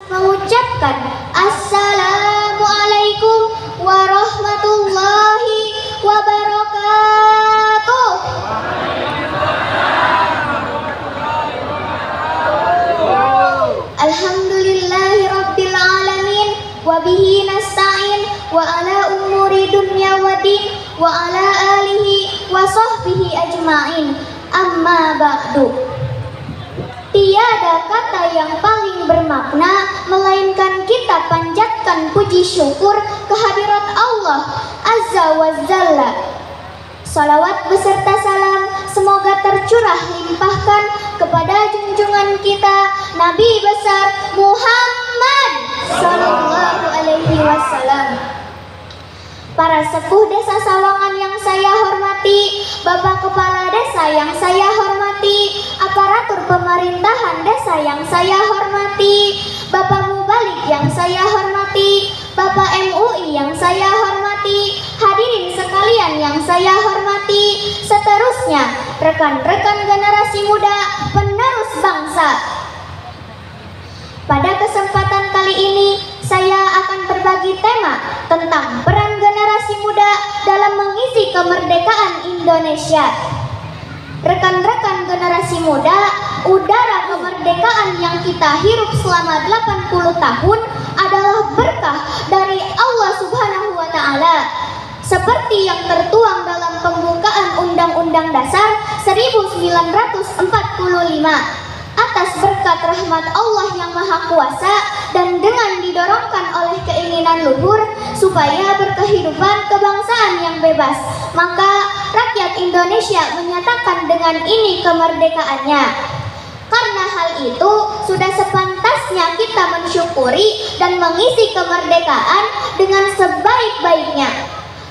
mengucapkan Assalamualaikum warahmatullahi wabarakatuh. Alhamdulillahi rabbil alamin, wabihi nasta'in, wa ala umuri dunya waddin, wa ala alihi wa sahbihi ajma'in. Amma ba'du. Tiada kata yang paling bermakna melainkan kita panjatkan puji syukur kehadirat Allah Azza wa Jalla. Salawat beserta salam semoga tercurah limpahkan kepada junjungan kita Nabi besar Muhammad sallallahu alaihi wasallam. Para sepuh desa Sawangan yang saya hormati, Bapak Kepala Desa yang saya hormati, aparatur pemerintahan desa yang saya hormati, Bapak Mubalik yang saya hormati, Bapak MUI yang saya hormati, hadirin sekalian yang saya hormati, seterusnya rekan-rekan generasi muda penerus bangsa. Pada kesempatan kali ini saya akan berbagi tema tentang peran generasi muda dalam mengisi kemerdekaan Indonesia. Rekan-rekan generasi muda, udara kemerdekaan yang kita hirup selama 80 tahun adalah berkah dari Allah Subhanahu wa Ta'ala. Seperti yang tertuang dalam pembukaan Undang-Undang Dasar 1945. Atas berkat rahmat Allah yang Maha Kuasa dan dengan didorongkan oleh keinginan luhur supaya berkehidupan kebangsaan yang bebas, maka rakyat Indonesia menyatakan dengan ini kemerdekaannya. Karena hal itu sudah sepantasnya kita mensyukuri dan mengisi kemerdekaan dengan sebaik-baiknya.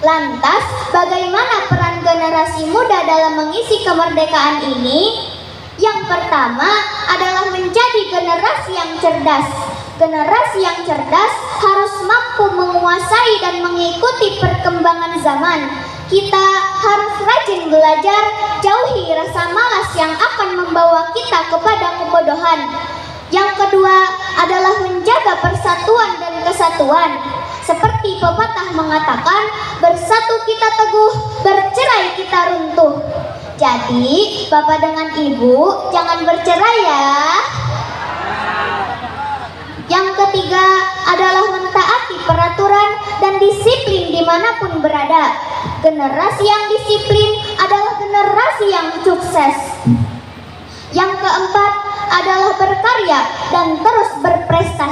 Lantas, bagaimana peran generasi muda dalam mengisi kemerdekaan ini? Yang pertama adalah menjadi generasi yang cerdas. Generasi yang cerdas harus mampu menguasai dan mengikuti perkembangan zaman. Kita harus rajin belajar, jauhi rasa malas yang akan membawa kita kepada kebodohan. Yang kedua adalah menjaga persatuan dan kesatuan. Seperti pepatah mengatakan, bersatu kita teguh, bercerai kita runtuh. Jadi, Bapak dengan Ibu jangan bercerai ya. Yang ketiga adalah mentaati peraturan dan disiplin dimanapun berada. Generasi yang disiplin adalah generasi yang sukses. Yang keempat adalah berkarya dan terus berprestasi.